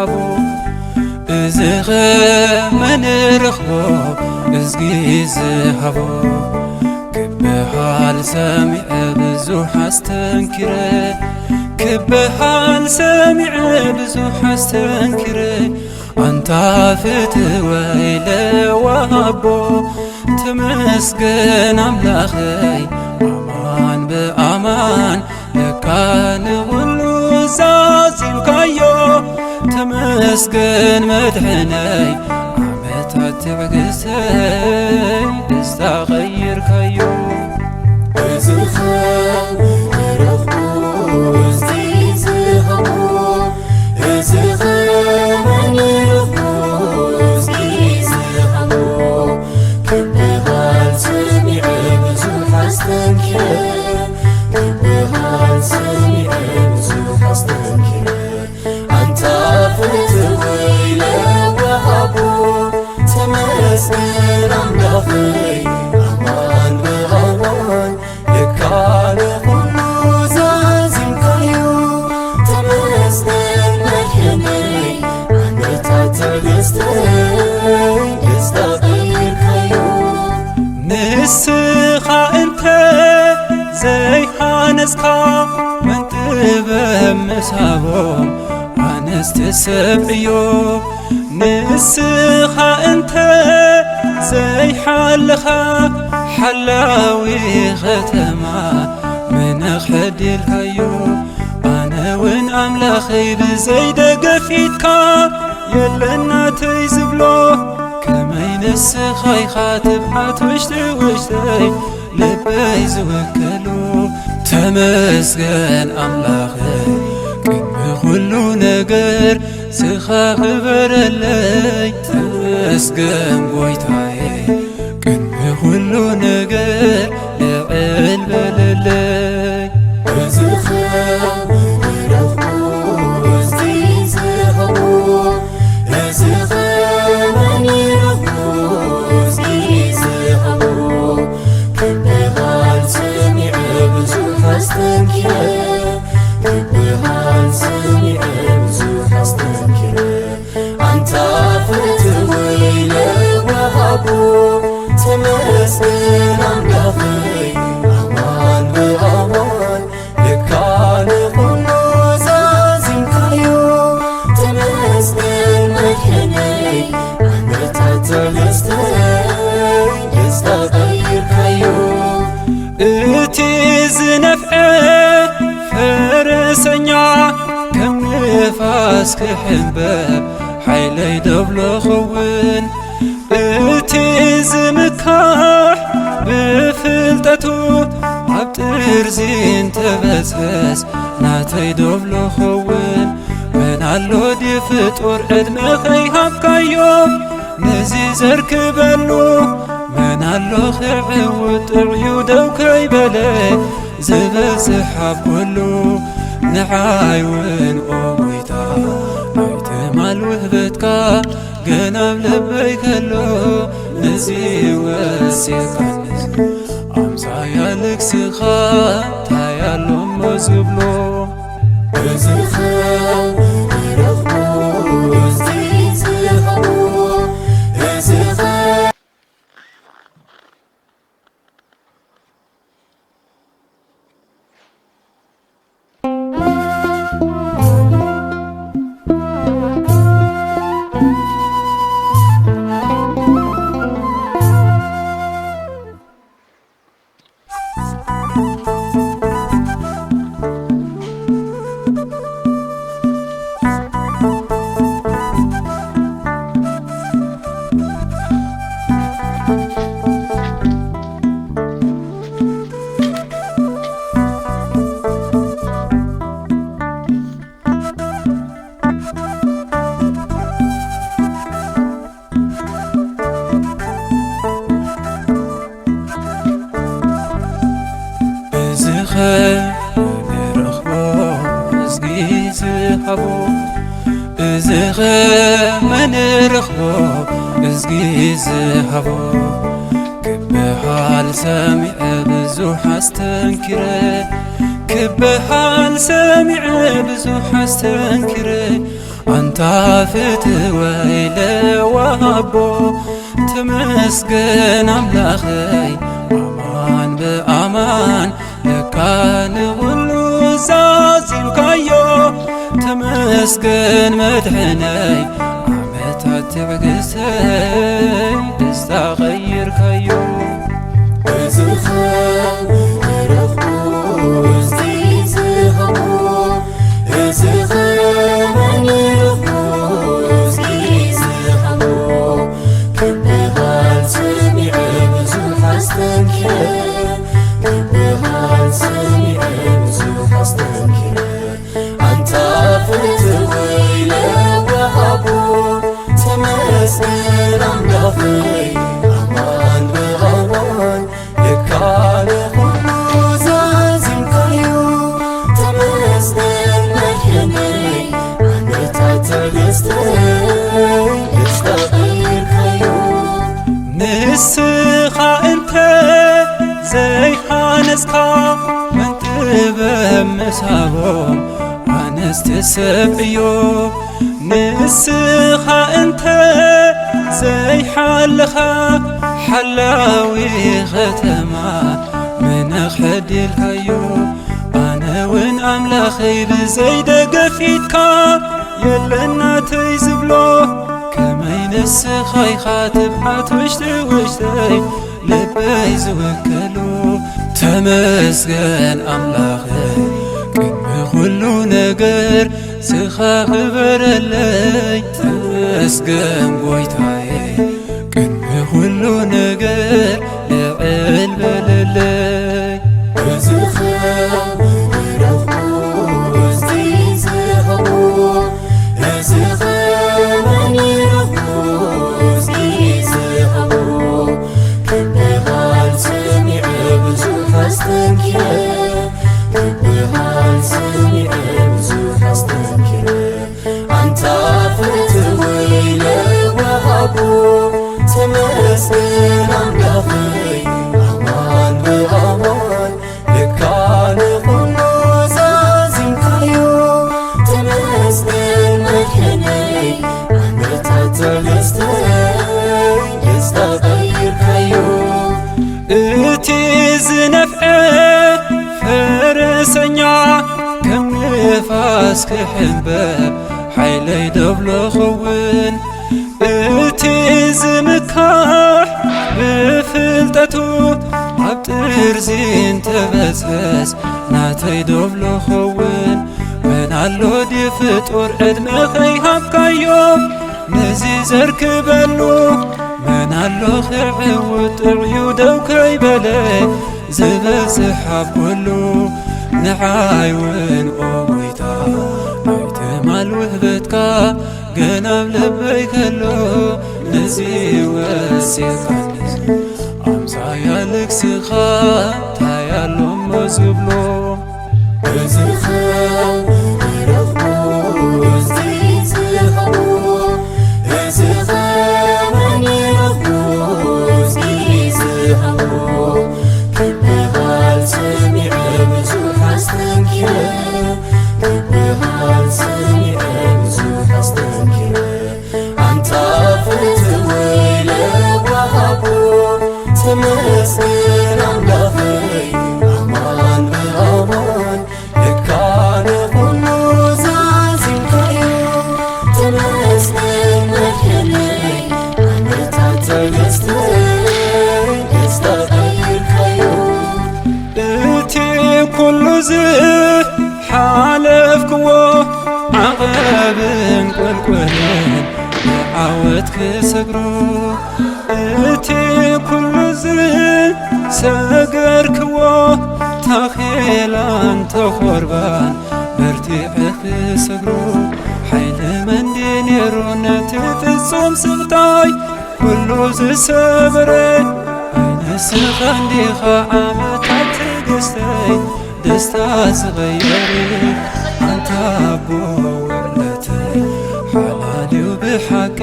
ዝሃቦ እዝኸ መን ረኽቦ እዝጊ ዝሃቦ ክበሃል ሰሚዐ ብዙሕ ኣስተንኪረ ክበሃል ሰሚዐ ብዙሕ ኣስተንኪረ አንታ ፍትወይ ለወሃቦ ተመስገን ኣምላኸይ ኣማን ብኣማን ለካ ንኹሉ ዛዚምካዮ ተመስገን መድሕነይ ዓመታት ትዕግስተይ ደስታ ቀይርካዮ እዝኸ ረኽቦ እዝጊ ዝሃቦ እዝኸ መን ረኽቦ እዝጊ ዝሃቦ ክበሃል ሰሚዐ ብዙሕ ኣስተንኪረ ክበሃል ሰሚዐ ብዙሕ ኣስተንኪረ አንታ ፍትወይ ለወሃቦ ተመስገን ኣምላኸይ ኣማን ብኣማን ለካ ንኹሉ ዛዚምካዮ ተመስገን መድሕነይ ዓመታት ትዕግስተይ ደስታ ቀይርካዮ ንስኻ እንተ ዘይሓነጽካ መን ጥበብ ምሳቦም ኣነስቲ ሰብዕዮ ንስኻ እንተ ዘይሓለኻ ሓላዊ ኸተማ ምነኽሕዲልካዮ ኣነውን ኣምላኸይ ብዘይደገፊትካ የለናተይ ዝብሎ ከመይ ንስኻ ኢኻ ትብዓት ውሽጢ ውሽጠይ ልበይ ዝወከሉ ተመስገን ኣምላኸይ ቅድሚ ኩሉ ነገር ስኻ ክበረለይ ተመስገን ጎይታዬ ቅድሚ ኩሉ ነገር ልዕል በለለይ እዝኸ ረኽቦ እዝጊ ዝሃቦ እዝኸ መን ረኽቦ እዝጊ ዝሃቦ ክበሃል ሰሚዐ ብዙሕ ኣስተንኪረ ክበሃል ሰሚዐ ብዙሕ ኣስተንኪረ አንታ ፍትወይ ለወሃቦ ተመስገን ኣምላኸይ ኣማን ብኣማን ለካ ንኹሉ ዛዚምካዮ ተመስገን መድሕነይ ዓመታት ትዕግስተይ ደስታ ቀይርካዮ እቲ ዝነፍዐ ፈረሰኛ ከም ንፋስ ክሕንበብ ሓይለይ ደብሎ ኸውን እቲ ዝምካሕ ብፍልጠቱ ኣብ ጥርዚን ተበዝበዝ ናተይ ደብሎ ኸውን መን ኣሎ ዲ ፍጡር ዕድመ ከይሃብካዮ ነዚ ዘርክበሉ መን ኣሎ ክዕውጥ ጥዕዩ ደው ከይበለ ዝበፅሕ ኣብ ኩሉ ንዓይውን ኦ ጎይታ ናይትማል ውህበትካ ገና ኣብ ልበይ ከሎ ነዚ ወሲኻንስ ኣምሳያ ልክስኻ ታያሎሞ ዝብሎ እዝኸ ረኽቦ እዝጊ ዝሃቦ እዝኸ ንረኽቦ እዝጊ ዝሃቦ እዝኸ መን ረኽቦ እዝጊ ዝሃቦ ክበሃል ሰሚዐ ብዙሕ ኣስተንኪረ ክበሃል ሰሚዐ ብዙሕ ኣስተንኪረ አንታ ፍትወይ ለወሃቦ ተመስገን አምላኸይ አማን በአማን ለካ ንኹሉ ዛዚምካዮ ተመስገን መድሕነይ ዓመታት ትዕግስተይ ደስታ ቐይርካዮ እዝኸ ረኽቦ እስቲ ዝሃቦ እዝኸ መን ረኽቦ እስቲ ዝሃቦ ክብሃል ሰሚዐ ብዙሕ ኣስተንኪረ ክብሃል ሰሚዐ ብዙሕ ኣስተንኪረ አንታ ፍትወይ ለወሃቦ ተመስገን ኣምላኸይ ኣማን በኣማን ለካ ንኹሉ ዛዚምካዮ ተመስገን መድሕነይ ዓመታት ትዕግስተይ ደስታ ቀይርካዮ ንስኻ እንተ ዘይሓነጽካ መን ጥበብ ምሳቦም ኣነስቲ ሰብ እዮ ንስኻ እንተ ዘይሓለኻ ሓላዊ ኸተማ ምነኽሕዲልካዮ ኣነ ውን ኣምላኸይ ብዘይደገፊትካ የለናተይ ዝብሎ ከመይ ንስኻ ኢኻ ትብዓት ውሽጢ ውሽጠይ ልበይ ዝውከሉ ተመስገን ኣምላኸይ ቅድሚ ኩሉ ነገር ስኻ ክበረለይ ተመስገን ጐይታዬ ቅድሚ ኩሉ ነገር ልዕል በለለይ እዝኸ ረኽቦ እስቲ ዝሃቦ እዝኸ መን ረኽቦ እስቲ ዝሃቦ ክብሃል ሰሚዐ ብዙሕ ኣስተንኪረ ክብሃል ሰሚዐ ብዙሕ ኣስተንኪረ አንታ ፍትወይ ለወሃቦ ተመስገን ኣምላኸይ ኣማን በኣማን ለካ ንኹሉ ዛዚምካዮ ተመስገን መድሕነይ ዓመታት ትዕግስተይ ደስታ ቀይርካዮ እቲ ዝነፍዐ ፈረሰኛ ከም ንፋስ ክሕንበብ ሓይለይ ደብሎ ኸውን እቲ ዝምካሕ ብፍልጠቱ ኣብ ጥርዚ እንተበዝበዝ ናተይ ደብሎ ኸውን መን ኣሎ ዲ ፍጡር ዕድመ ኸይሃብካዮ ነዚ ዘርክበሉ መን ኣሎ ክዕውጥ ጥዕዩ ደው ከይበለ ዝበፅሕ ኣብ ኵሉ ንዓይ ውን ኦ ጐይታ ናይትማል ውህበትካ ገና ኣብ ልበይ ከሎ ነዚ ወሲኻንስ ኣምሳያ ልክስኻ ታያሎሞ ዝብሎ እዝኸ ረኽቦ እስቲ ዝሃቦ እዝኸ መን ረኽቦ እስቲ ዝሃቦ ክብሃል ሰሚዐ ብዙሕ ኣስተንኪረ ክብሃል ሰሚዐ ብዙሕ ኣስተንኪረ አንታ ፍትወይ ለወሃቦ ተመስገን ኣምላኸይ ኣማን በኣማን ለካ ንኹሉ ዛዚምካዮ ተመስገን መድሕነይ ዓመታት ትዕግስተይ ደስታ ቀይርካዮ እቲ ኵሉ ዝሓለፍክዎ ዓቐብን ቈልቈልን ንዓወት ክሰግሮ እቲ ኵሉ ዝሰገርክዎ ታኼላን ተኾርባን በርቲዐ ክሰግሮ ሓይሊ መንዲ ነይሩ ነቲ ፍጹም ስቕታይ ኵሉ ዝሰበረ ኣይንስኻ እንዲኻ ዓመታት ትዕግስተይ ደስታ ዝቐየሪ አንታ ኣቦ ውርለተይ ሓላልዩ ብሓቂ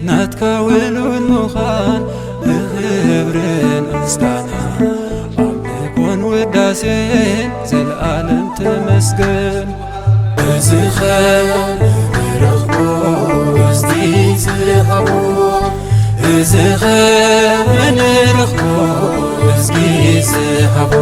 ናትካ ውሉድ ምዃን ብኽብርን ምስጋና ኣምልኮን ውዳሴን ዘለኣለም ተመስገን እዝኸ ረኽቦ ዝኸበን ረኽቦ እዝጊ ዝሃቦ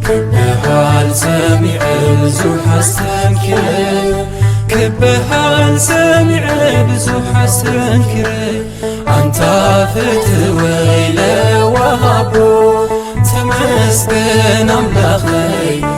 ክበሃል ሰሚዐ ብዙሕ ኣስተንክረ ክበሃል ሰሚዐ ብዙሕ ኣስተንክረ አንታ ፍትወይ ለወሃቦ ተመስገን ኣምላኸይ